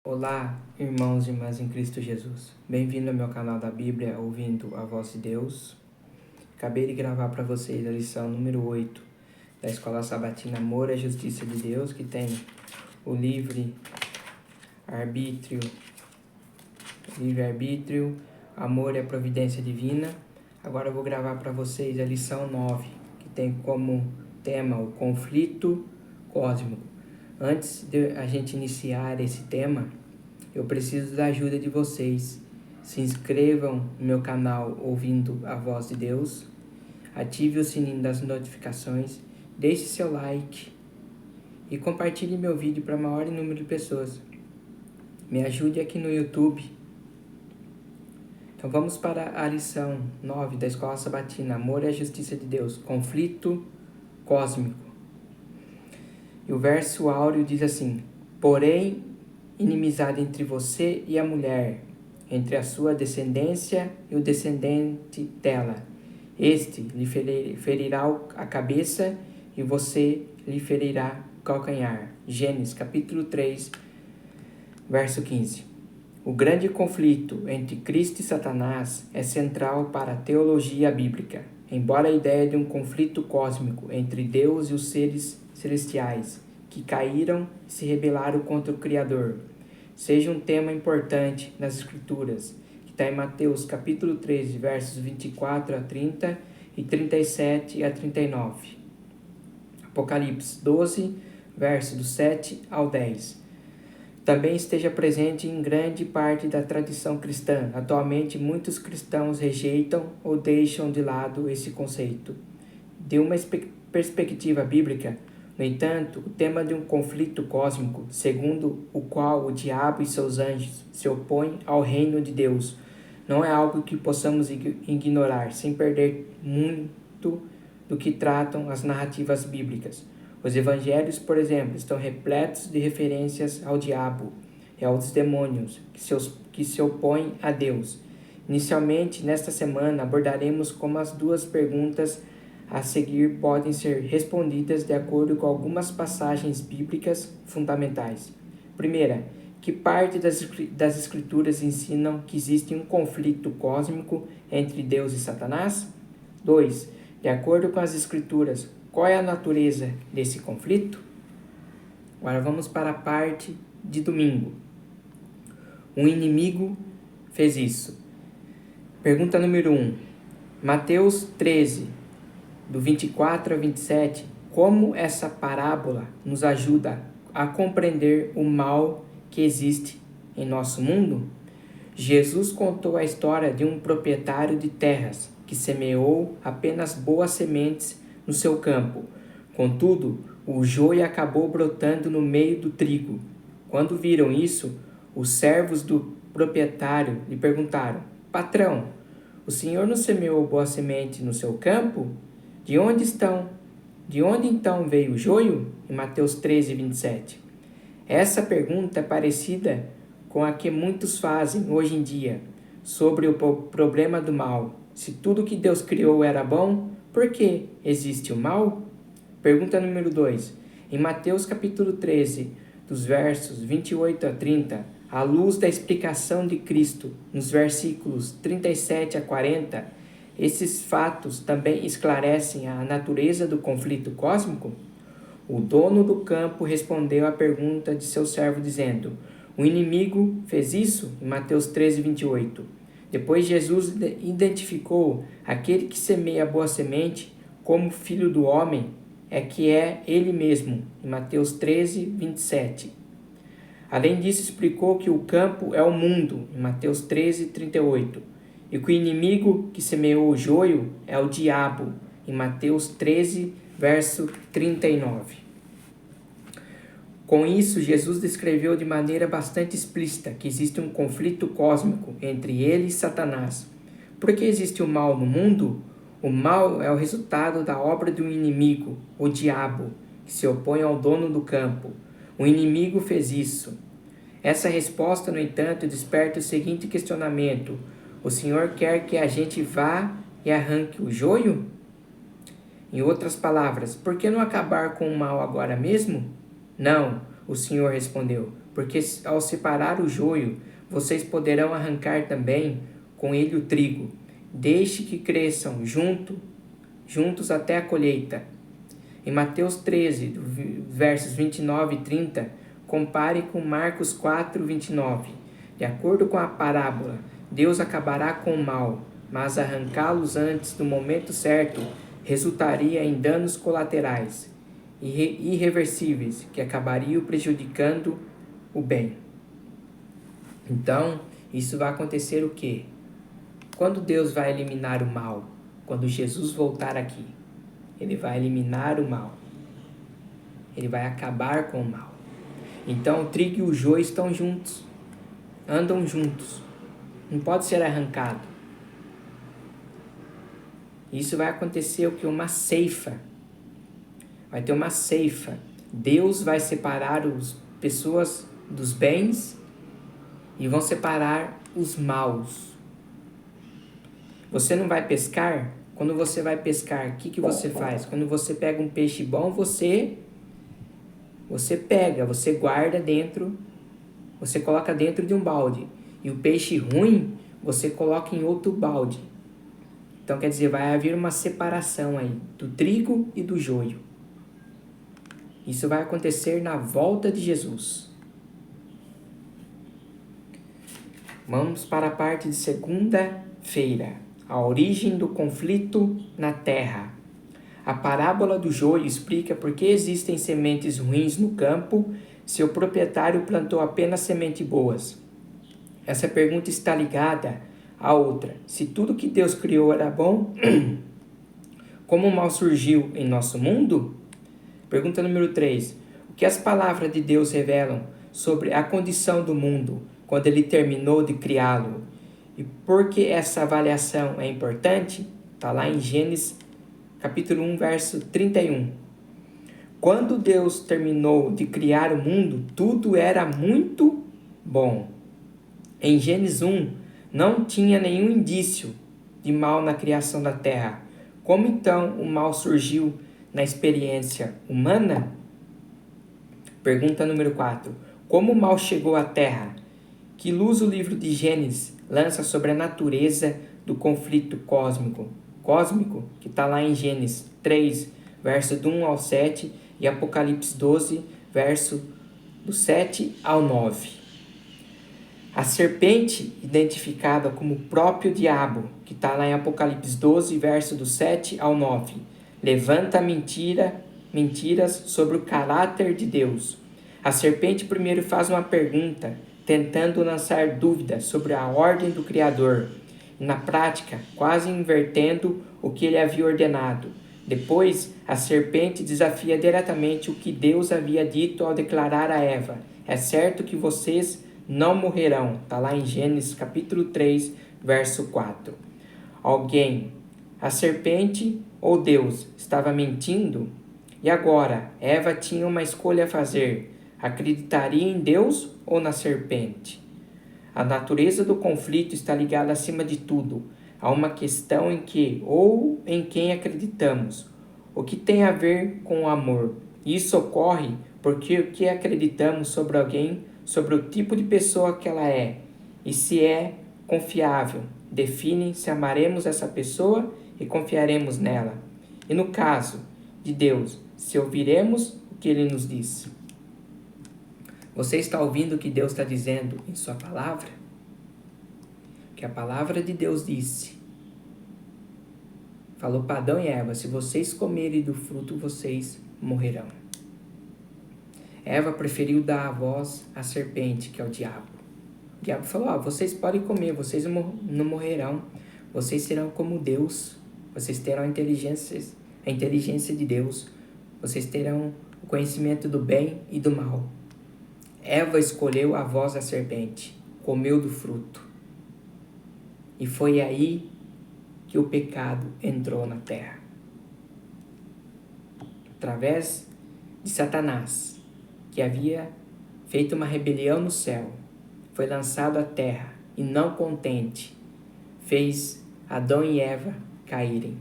Olá, irmãos e irmãs em Cristo Jesus. Bem-vindo ao meu canal da Bíblia, ouvindo a voz de Deus. Acabei de gravar para vocês a lição número 8 da Escola Sabatina Amor e Justiça de Deus, que tem o livre-arbítrio, amor e a providência divina. Agora eu vou gravar para vocês a lição 9, que tem como tema o conflito cósmico. Antes de a gente iniciar esse tema, eu preciso da ajuda de vocês. Se inscrevam no meu canal ouvindo a voz de Deus, ative o sininho das notificações, deixe seu like e compartilhe meu vídeo para maior número de pessoas. Me ajude aqui no YouTube. Então vamos para a lição 9 da Escola Sabatina, Amor e a Justiça de Deus, conflito cósmico. E o verso áureo diz assim: porém, inimizade entre você e a mulher, entre a sua descendência e o descendente dela. Este lhe ferirá a cabeça e você lhe ferirá o calcanhar. Gênesis capítulo 3, verso 15. O grande conflito entre Cristo e Satanás é central para a teologia bíblica, embora a ideia de um conflito cósmico entre Deus e os seres celestiais que caíram e se rebelaram contra o Criador seja um tema importante nas Escrituras, que está em Mateus capítulo 13, versos 24 a 30 e 37 a 39. Apocalipse 12, versos do 7 ao 10. Também esteja presente em grande parte da tradição cristã. Atualmente, muitos cristãos rejeitam ou deixam de lado esse conceito. De uma perspectiva bíblica, no entanto, o tema de um conflito cósmico, segundo o qual o diabo e seus anjos se opõem ao reino de Deus, não é algo que possamos ignorar, sem perder muito do que tratam as narrativas bíblicas. Os evangelhos, por exemplo, estão repletos de referências ao diabo e aos demônios que se opõem a Deus. Inicialmente, nesta semana, abordaremos como as duas perguntas a seguir podem ser respondidas de acordo com algumas passagens bíblicas fundamentais. Primeira, que parte das Escrituras ensinam que existe um conflito cósmico entre Deus e Satanás? 2. De acordo com as Escrituras, qual é a natureza desse conflito? Agora vamos para a parte de domingo. Um inimigo fez isso. Pergunta número 1. Mateus 13, do 24 a 27, como essa parábola nos ajuda a compreender o mal que existe em nosso mundo? Jesus contou a história de um proprietário de terras que semeou apenas boas sementes no seu campo. Contudo, o joio acabou brotando no meio do trigo. Quando viram isso, os servos do proprietário lhe perguntaram: patrão, o senhor não semeou boa semente no seu campo? De onde então veio o joio? Em Mateus 13, 27. Essa pergunta é parecida com a que muitos fazem hoje em dia sobre o problema do mal. Se tudo que Deus criou era bom, por que existe o mal? Pergunta número 2. Em Mateus capítulo 13, dos versos 28 a 30, à luz da explicação de Cristo, nos versículos 37 a 40, esses fatos também esclarecem a natureza do conflito cósmico? O dono do campo respondeu à pergunta de seu servo dizendo: o inimigo fez isso? Em Mateus 13, 28. Depois Jesus identificou aquele que semeia a boa semente como filho do homem, que é ele mesmo, em Mateus 13, 27. Além disso, explicou que o campo é o mundo, em Mateus 13, 38. E que o inimigo que semeou o joio é o diabo, em Mateus 13, verso 39. Com isso, Jesus descreveu de maneira bastante explícita que existe um conflito cósmico entre ele e Satanás. Por que existe o mal no mundo? O mal é o resultado da obra de um inimigo, o diabo, que se opõe ao dono do campo. O inimigo fez isso. Essa resposta, no entanto, desperta o seguinte questionamento: o Senhor quer que a gente vá e arranque o joio? Em outras palavras, por que não acabar com o mal agora mesmo? Não, o Senhor respondeu, porque ao separar o joio, vocês poderão arrancar também com ele o trigo. Deixe que cresçam juntos até a colheita. Em Mateus 13, versos 29 e 30, compare com Marcos 4, 29. De acordo com a parábola, Deus acabará com o mal, mas arrancá-los antes do momento certo resultaria em danos colaterais irreversíveis que acabariam prejudicando o bem. Então, isso vai acontecer o quê? Quando Deus vai eliminar o mal? Quando Jesus voltar aqui. Ele vai eliminar o mal. Ele vai acabar com o mal. Então, o trigo e o joio estão juntos. Andam juntos. Não pode ser arrancado. Isso vai acontecer o que? Uma ceifa. Vai ter uma ceifa. Deus vai separar as pessoas dos bens e vão separar os maus. Você não vai pescar? Quando você vai pescar, o que você faz? Quando você pega um peixe bom, você pega, você guarda dentro, você coloca dentro de um balde. E o peixe ruim, você coloca em outro balde. Então, quer dizer, vai haver uma separação aí do trigo e do joio. Isso vai acontecer na volta de Jesus. Vamos para a parte de segunda-feira. A origem do conflito na terra. A parábola do joio explica por que existem sementes ruins no campo se o proprietário plantou apenas sementes boas. Essa pergunta está ligada à outra. Se tudo que Deus criou era bom, como o mal surgiu em nosso mundo? Pergunta número 3. O que as palavras de Deus revelam sobre a condição do mundo quando ele terminou de criá-lo? E por que essa avaliação é importante? Está lá em Gênesis capítulo 1, verso 31. Quando Deus terminou de criar o mundo, tudo era muito bom. Em Gênesis 1, não tinha nenhum indício de mal na criação da terra. Como então o mal surgiu na experiência humana? Pergunta número 4. Como o mal chegou à terra? Que luz o livro de Gênesis lança sobre a natureza do conflito cósmico, que está lá em Gênesis 3, verso do 1 ao 7, e Apocalipse 12, verso do 7 ao 9. A serpente, identificada como o próprio diabo, que está lá em Apocalipse 12, verso do 7 ao 9, levanta mentiras sobre o caráter de Deus. A serpente primeiro faz uma pergunta, tentando lançar dúvidas sobre a ordem do Criador, e na prática, quase invertendo o que ele havia ordenado. Depois, a serpente desafia diretamente o que Deus havia dito ao declarar a Eva: é certo que vocês não morrerão. Está lá em Gênesis capítulo 3, verso 4. Alguém, a serpente ou Deus, estava mentindo? E agora, Eva tinha uma escolha a fazer. Acreditaria em Deus ou na serpente? A natureza do conflito está ligada, acima de tudo, a uma questão em que ou em quem acreditamos, o que tem a ver com o amor. Isso ocorre porque o que acreditamos sobre alguém, sobre o tipo de pessoa que ela é, e se é confiável, define se amaremos essa pessoa e confiaremos nela. E no caso de Deus, se ouviremos o que ele nos diz. Você está ouvindo o que Deus está dizendo em sua palavra? Que a palavra de Deus disse. Falou para Adão e Eva: se vocês comerem do fruto, vocês morrerão. Eva preferiu dar a voz à serpente, que é o diabo. O diabo falou: vocês podem comer, vocês não morrerão. Vocês serão como Deus. Vocês terão a inteligência de Deus. Vocês terão o conhecimento do bem e do mal. Eva escolheu a voz da serpente, comeu do fruto. E foi aí que o pecado entrou na terra. Através de Satanás, que havia feito uma rebelião no céu, foi lançado à terra e, não contente, fez Adão e Eva caírem.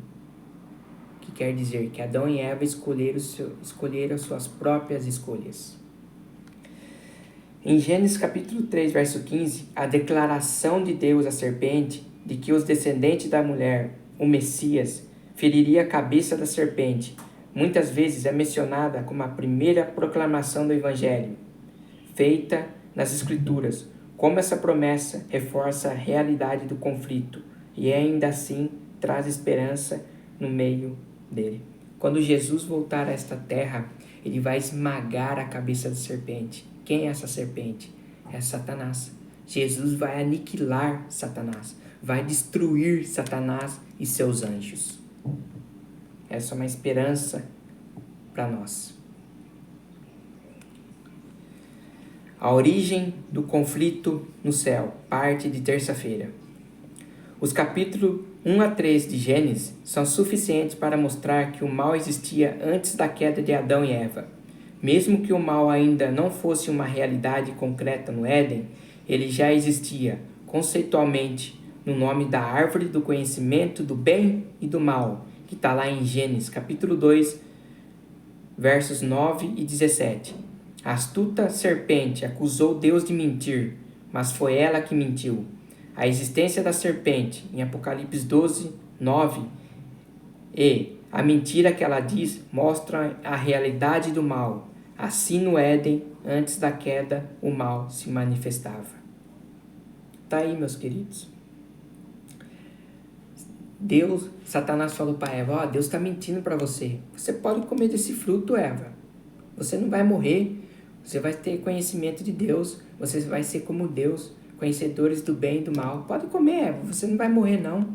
Que quer dizer que Adão e Eva escolheram suas próprias escolhas. Em Gênesis capítulo 3, verso 15, a declaração de Deus à serpente de que os descendentes da mulher, o Messias, feriria a cabeça da serpente, muitas vezes é mencionada como a primeira proclamação do Evangelho, feita nas Escrituras. Como essa promessa reforça a realidade do conflito e ainda assim traz esperança no meio dele. Quando Jesus voltar a esta terra, ele vai esmagar a cabeça da serpente. Quem é essa serpente? É Satanás. Jesus vai aniquilar Satanás, vai destruir Satanás e seus anjos. Essa é uma esperança para nós. A origem do conflito no céu, parte de terça-feira. Os capítulos 1 a 3 de Gênesis são suficientes para mostrar que o mal existia antes da queda de Adão e Eva. Mesmo que o mal ainda não fosse uma realidade concreta no Éden, ele já existia conceitualmente no nome da árvore do conhecimento do bem e do mal, que está lá em Gênesis capítulo 2, versos 9 e 17. A astuta serpente acusou Deus de mentir, mas foi ela que mentiu. A existência da serpente, em Apocalipse 12, 9, e a mentira que ela diz mostram a realidade do mal. Assim no Éden, antes da queda, o mal se manifestava. Tá aí, meus queridos. Satanás falou para Eva, Deus está mentindo para você. Você pode comer desse fruto, Eva. Você não vai morrer. Você vai ter conhecimento de Deus. Você vai ser como Deus, conhecedores do bem e do mal. Pode comer, Eva. Você não vai morrer, não.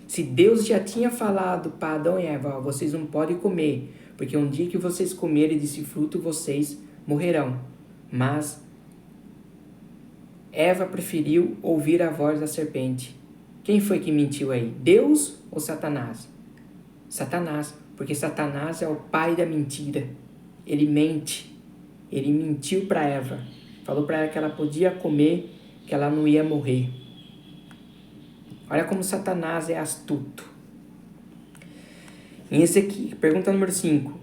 Se Deus já tinha falado para Adão e Eva, vocês não podem comer, porque um dia que vocês comerem desse fruto, vocês morrerão. Mas Eva preferiu ouvir a voz da serpente. Quem foi que mentiu aí? Deus ou Satanás? Satanás, porque Satanás é o pai da mentira. Ele mente. Ele mentiu para Eva. Falou para ela que ela podia comer, que ela não ia morrer. Olha como Satanás é astuto. Pergunta número 5.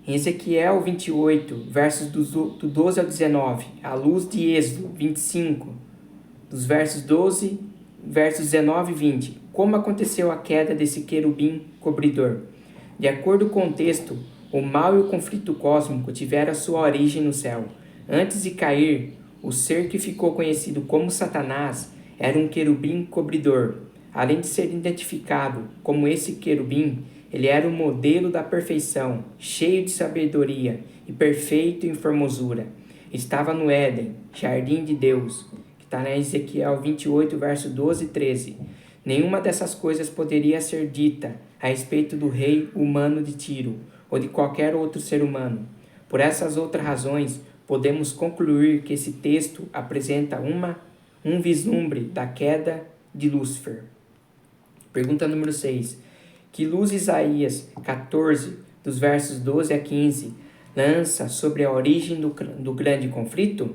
Em Ezequiel 28, versos do 12 ao 19, à luz de Êxodo 25, dos versos 19 e 20, como aconteceu a queda desse querubim cobridor? De acordo com o texto, o mal e o conflito cósmico tiveram a sua origem no céu. Antes de cair, o ser que ficou conhecido como Satanás era um querubim cobridor. Além de ser identificado como esse querubim, ele era o modelo da perfeição, cheio de sabedoria e perfeito em formosura. Estava no Éden, jardim de Deus, que está em Ezequiel 28, verso 12 e 13. Nenhuma dessas coisas poderia ser dita a respeito do rei humano de Tiro ou de qualquer outro ser humano. Por essas outras razões, podemos concluir que esse texto apresenta um vislumbre da queda de Lúcifer. Pergunta número 6. Que luz Isaías 14, dos versos 12 a 15, lança sobre a origem do grande conflito?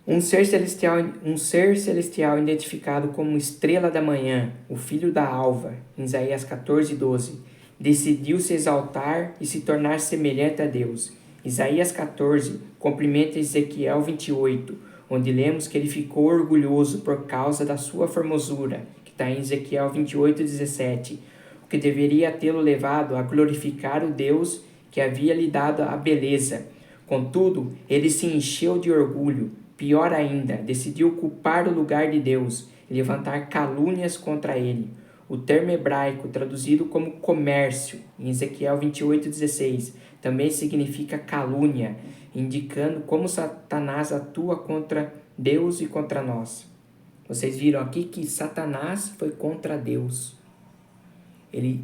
Um ser celestial identificado como estrela da manhã, o filho da alva, em Isaías 14, 12, decidiu se exaltar e se tornar semelhante a Deus. Isaías 14 complementa Ezequiel 28, onde lemos que ele ficou orgulhoso por causa da sua formosura, que está em Ezequiel 28, 17, o que deveria tê-lo levado a glorificar o Deus que havia lhe dado a beleza. Contudo, ele se encheu de orgulho. Pior ainda, decidiu ocupar o lugar de Deus e levantar calúnias contra ele. O termo hebraico traduzido como comércio, em Ezequiel 28:16, também significa calúnia, indicando como Satanás atua contra Deus e contra nós. Vocês viram aqui que Satanás foi contra Deus. Ele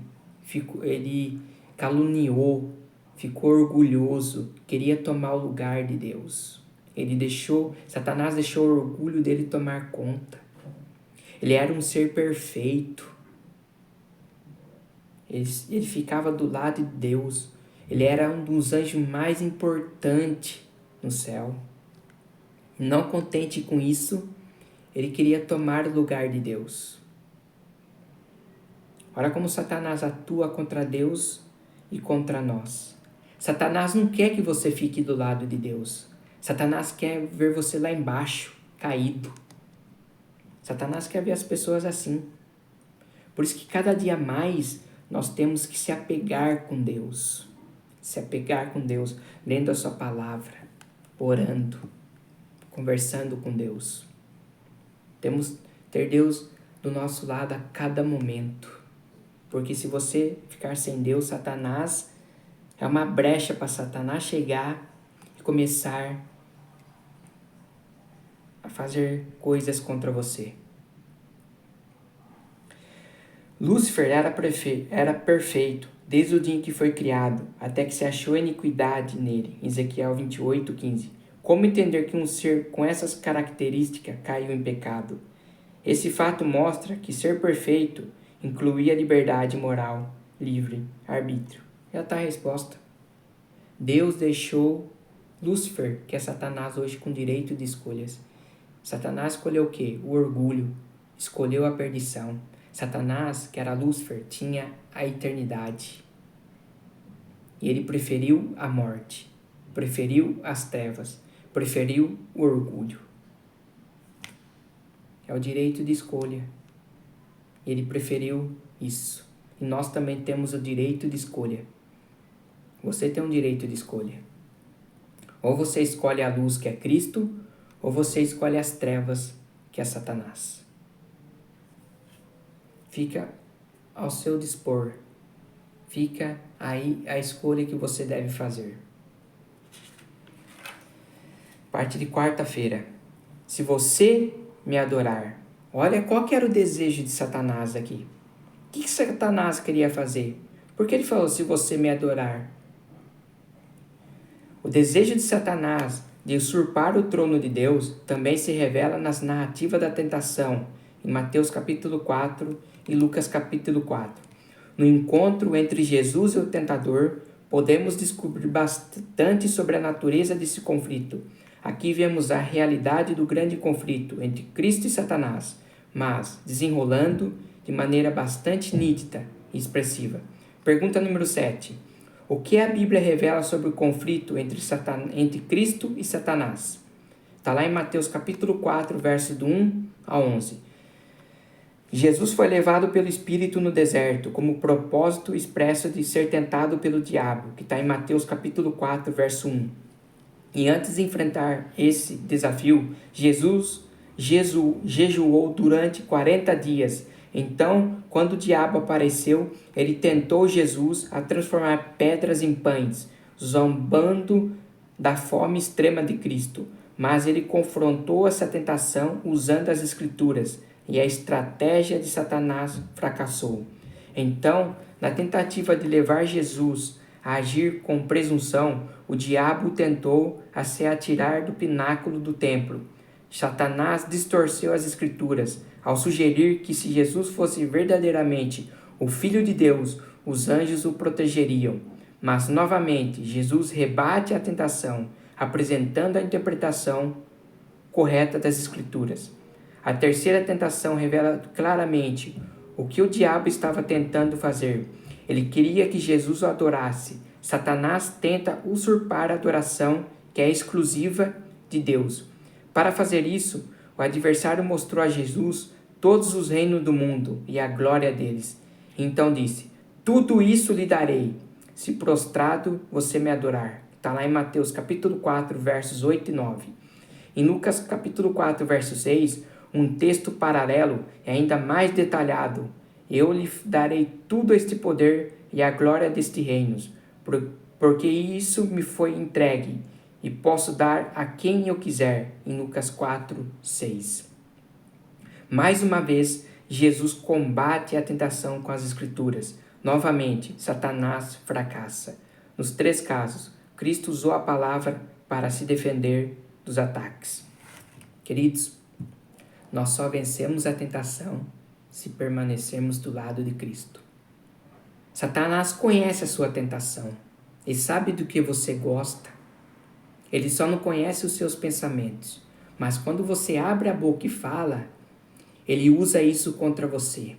caluniou, ficou orgulhoso, queria tomar o lugar de Deus. Satanás deixou o orgulho dele tomar conta. Ele era um ser perfeito. Ele ficava do lado de Deus. Ele era um dos anjos mais importantes no céu. Não contente com isso, ele queria tomar o lugar de Deus. Olha como Satanás atua contra Deus e contra nós. Satanás não quer que você fique do lado de Deus. Satanás quer ver você lá embaixo, caído. Satanás quer ver as pessoas assim. Por isso que cada dia mais nós temos que se apegar com Deus. Se apegar com Deus, lendo a sua palavra, orando, conversando com Deus. Temos que ter Deus do nosso lado a cada momento. Porque se você ficar sem Deus, Satanás, é uma brecha para Satanás chegar e começar a fazer coisas contra você. Lúcifer era perfeito desde o dia em que foi criado, até que se achou iniquidade nele. Ezequiel 28:15. Como entender que um ser com essas características caiu em pecado? Esse fato mostra que ser perfeito incluía liberdade moral, livre, arbítrio. Já está a resposta. Deus deixou Lúcifer, que é Satanás hoje, com direito de escolhas. Satanás escolheu o quê? O orgulho. Escolheu a perdição. Satanás, que era Lúcifer, tinha a eternidade. E ele preferiu a morte. Preferiu as trevas. Preferiu o orgulho. É o direito de escolha. Ele preferiu isso. E nós também temos o direito de escolha. Você tem um direito de escolha. Ou você escolhe a luz, que é Cristo, ou você escolhe as trevas, que é Satanás. Fica ao seu dispor. Fica aí a escolha que você deve fazer. Parte de quarta-feira. Se você me adorar. Olha qual que era o desejo de Satanás aqui. O que Satanás queria fazer? Porque ele falou, se você me adorar. O desejo de Satanás de usurpar o trono de Deus também se revela nas narrativas da tentação, em Mateus capítulo 4 e Lucas capítulo 4. No encontro entre Jesus e o tentador, podemos descobrir bastante sobre a natureza desse conflito. Aqui vemos a realidade do grande conflito entre Cristo e Satanás, mas desenrolando de maneira bastante nítida e expressiva. Pergunta número 7. O que a Bíblia revela sobre o conflito entre Cristo e Satanás? Está lá em Mateus capítulo 4, versos do 1 a 11. Jesus foi levado pelo Espírito no deserto, como propósito expresso de ser tentado pelo diabo, que está em Mateus capítulo 4, verso 1. E antes de enfrentar esse desafio, Jesus jejuou durante 40 dias. Então, quando o diabo apareceu, ele tentou Jesus a transformar pedras em pães, zombando da fome extrema de Cristo. Mas ele confrontou essa tentação usando as Escrituras, e a estratégia de Satanás fracassou. Então, na tentativa de levar Jesus a agir com presunção, o diabo tentou a se atirar do pináculo do templo. Satanás distorceu as Escrituras ao sugerir que se Jesus fosse verdadeiramente o Filho de Deus, os anjos o protegeriam. Mas, novamente, Jesus rebate a tentação, apresentando a interpretação correta das Escrituras. A terceira tentação revela claramente o que o diabo estava tentando fazer. Ele queria que Jesus o adorasse. Satanás tenta usurpar a adoração que é exclusiva de Deus. Para fazer isso, o adversário mostrou a Jesus todos os reinos do mundo e a glória deles. Então disse, tudo isso lhe darei, se prostrado você me adorar. Está lá em Mateus capítulo 4, versos 8 e 9. Em Lucas capítulo 4, verso 6, um texto paralelo é ainda mais detalhado. Eu lhe darei todo este poder e a glória deste reinos, porque isso me foi entregue, e posso dar a quem eu quiser, em Lucas 4, 6. Mais uma vez, Jesus combate a tentação com as Escrituras. Novamente, Satanás fracassa. Nos 3 casos, Cristo usou a palavra para se defender dos ataques. Queridos, nós só vencemos a tentação se permanecermos do lado de Cristo. Satanás conhece a sua tentação. Ele sabe do que você gosta. Ele só não conhece os seus pensamentos. Mas quando você abre a boca e fala, ele usa isso contra você.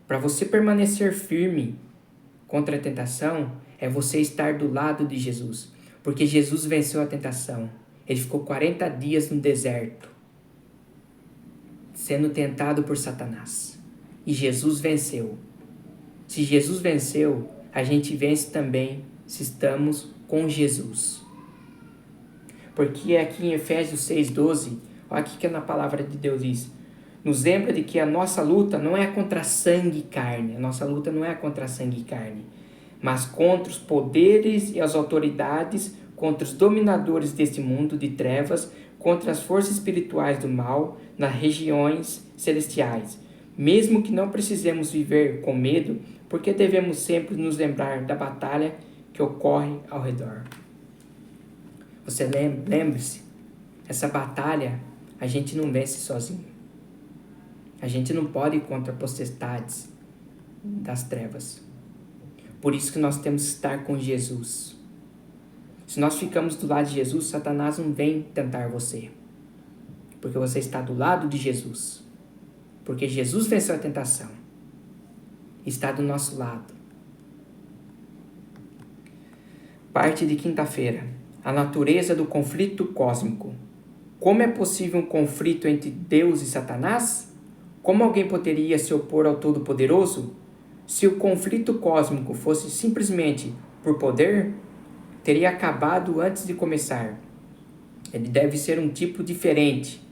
Para você permanecer firme contra a tentação, é você estar do lado de Jesus. Porque Jesus venceu a tentação. Ele ficou 40 dias no deserto, sendo tentado por Satanás. E Jesus venceu. Se Jesus venceu, a gente vence também se estamos com Jesus. Porque aqui em Efésios 6:12, olha aqui que na palavra de Deus diz, nos lembra de que a nossa luta não é contra sangue e carne. A nossa luta não é contra sangue e carne, mas contra os poderes e as autoridades, contra os dominadores deste mundo de trevas, contra as forças espirituais do mal nas regiões celestiais. Mesmo que não precisemos viver com medo, porque devemos sempre nos lembrar da batalha que ocorre ao redor. Você lembre-se, essa batalha a gente não vence sozinho. A gente não pode ir contra potestades das trevas. Por isso que nós temos que estar com Jesus. Se nós ficamos do lado de Jesus, Satanás não vem tentar você. Porque você está do lado de Jesus. Porque Jesus venceu a tentação. Está do nosso lado. Parte de quinta-feira. A natureza do conflito cósmico. Como é possível um conflito entre Deus e Satanás? Como alguém poderia se opor ao Todo-Poderoso? Se o conflito cósmico fosse simplesmente por poder, teria acabado antes de começar. Ele deve ser um tipo diferente.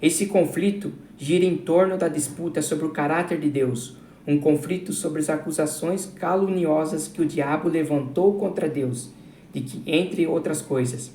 Esse conflito gira em torno da disputa sobre o caráter de Deus, um conflito sobre as acusações caluniosas que o diabo levantou contra Deus, de que, entre outras coisas,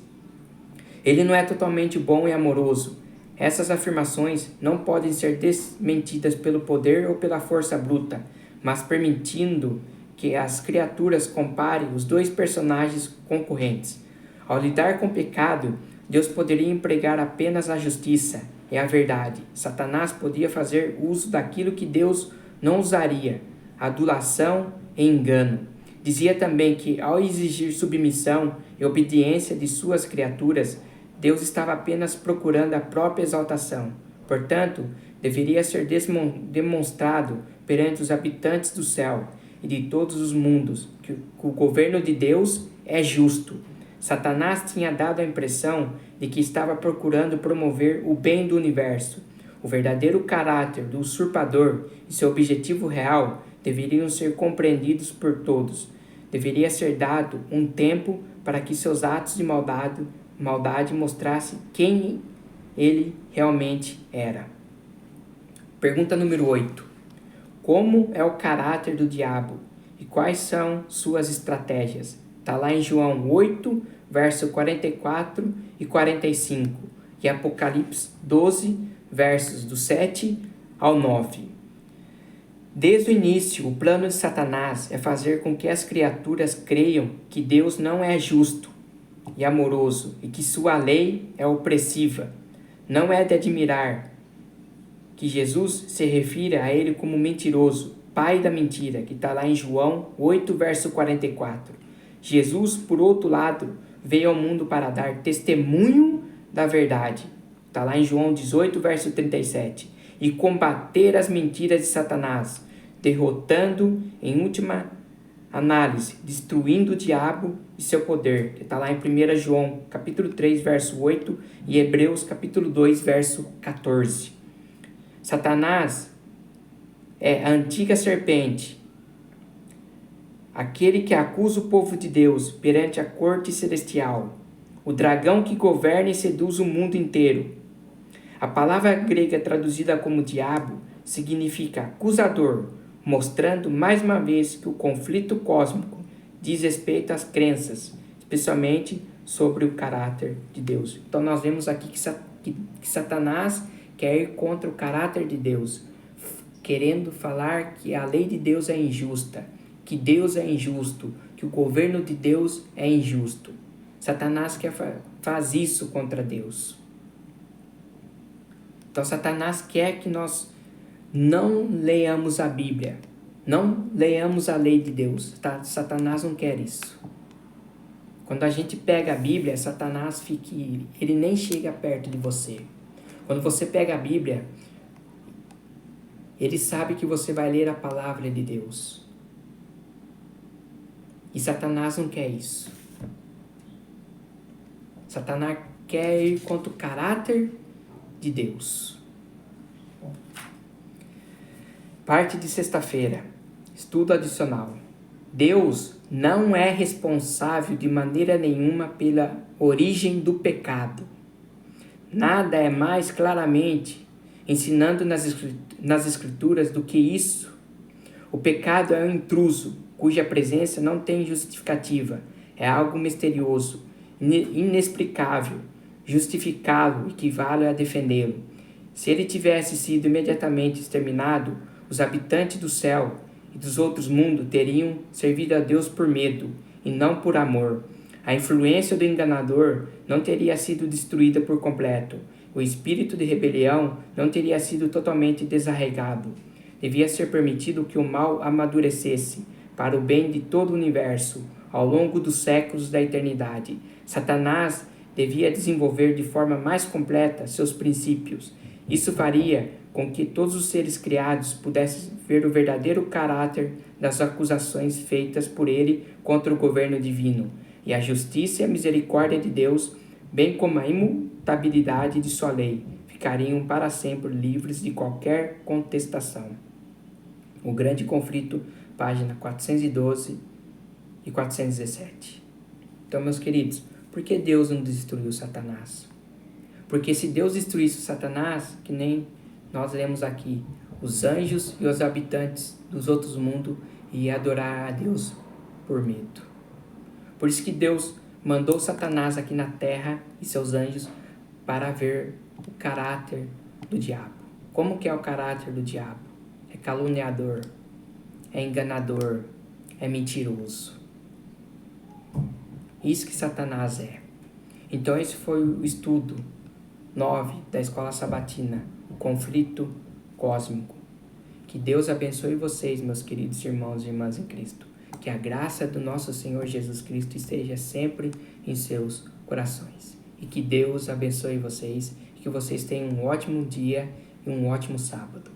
ele não é totalmente bom e amoroso. Essas afirmações não podem ser desmentidas pelo poder ou pela força bruta, mas permitindo que as criaturas comparem os dois personagens concorrentes. Ao lidar com o pecado, Deus poderia empregar apenas a justiça e a verdade. Satanás podia fazer uso daquilo que Deus não usaria, adulação e engano. Dizia também que, ao exigir submissão e obediência de suas criaturas, Deus estava apenas procurando a própria exaltação. Portanto, deveria ser demonstrado perante os habitantes do céu e de todos os mundos que o governo de Deus é justo. Satanás tinha dado a impressão de que estava procurando promover o bem do universo. O verdadeiro caráter do usurpador e seu objetivo real deveriam ser compreendidos por todos. Deveria ser dado um tempo para que seus atos de maldade mostrassem quem ele realmente era. Pergunta número 8. Como é o caráter do diabo e quais são suas estratégias? Está lá em João 8, verso 44 e 45 e Apocalipse 12, versos do 7 ao 9. Desde o início, o plano de Satanás é fazer com que as criaturas creiam que Deus não é justo e amoroso e que sua lei é opressiva. Não é de admirar que Jesus se refira a ele como mentiroso, pai da mentira, que está lá em João 8, verso 44. Jesus, por outro lado, veio ao mundo para dar testemunho da verdade. Está lá em João 18, verso 37. E combater as mentiras de Satanás, derrotando, em última análise, destruindo o diabo e seu poder. Que está lá em 1 João, capítulo 3, verso 8 e Hebreus, capítulo 2, verso 14. Satanás é a antiga serpente, aquele que acusa o povo de Deus perante a corte celestial, o dragão que governa e seduz o mundo inteiro. A palavra grega traduzida como diabo significa acusador, mostrando mais uma vez que o conflito cósmico diz respeito às crenças, especialmente sobre o caráter de Deus. Então nós vemos aqui que Satanás quer ir contra o caráter de Deus, querendo falar que a lei de Deus é injusta, que Deus é injusto, que o governo de Deus é injusto. Satanás faz isso contra Deus. Então Satanás quer que nós não leiamos a Bíblia, não leiamos a lei de Deus. Satanás não quer isso. Quando a gente pega a Bíblia, Satanás ele nem chega perto de você. Quando você pega a Bíblia, ele sabe que você vai ler a palavra de Deus. E Satanás não quer isso. Satanás quer ir contra o caráter de Deus. Parte de sexta-feira. Estudo adicional. Deus não é responsável de maneira nenhuma pela origem do pecado. Nada é mais claramente ensinando nas Escrituras do que isso. O pecado é um intruso, cuja presença não tem justificativa. É algo misterioso, inexplicável. Justificá-lo equivale a defendê-lo. Se ele tivesse sido imediatamente exterminado, os habitantes do céu e dos outros mundos teriam servido a Deus por medo e não por amor. A influência do enganador não teria sido destruída por completo. O espírito de rebelião não teria sido totalmente desarraigado. Devia ser permitido que o mal amadurecesse para o bem de todo o universo ao longo dos séculos da eternidade. Satanás devia desenvolver de forma mais completa seus princípios. Isso faria com que todos os seres criados pudessem ver o verdadeiro caráter das acusações feitas por ele contra o governo divino, e a justiça e a misericórdia de Deus, bem como a imutabilidade de sua lei, ficariam para sempre livres de qualquer contestação. O Grande Conflito, página 412 e 417. Então, meus queridos, por que Deus não destruiu Satanás? Porque se Deus destruísse Satanás, que nem nós lemos aqui, os anjos e os habitantes dos outros mundos iam adorar a Deus por medo. Por isso que Deus mandou Satanás aqui na terra e seus anjos para ver o caráter do diabo. Como que é o caráter do diabo? É caluniador, é enganador, é mentiroso. Isso que Satanás é. Então esse foi o estudo 9 da Escola Sabatina, o conflito cósmico. Que Deus abençoe vocês, meus queridos irmãos e irmãs em Cristo. Que a graça do nosso Senhor Jesus Cristo esteja sempre em seus corações. E que Deus abençoe vocês, e que vocês tenham um ótimo dia e um ótimo sábado.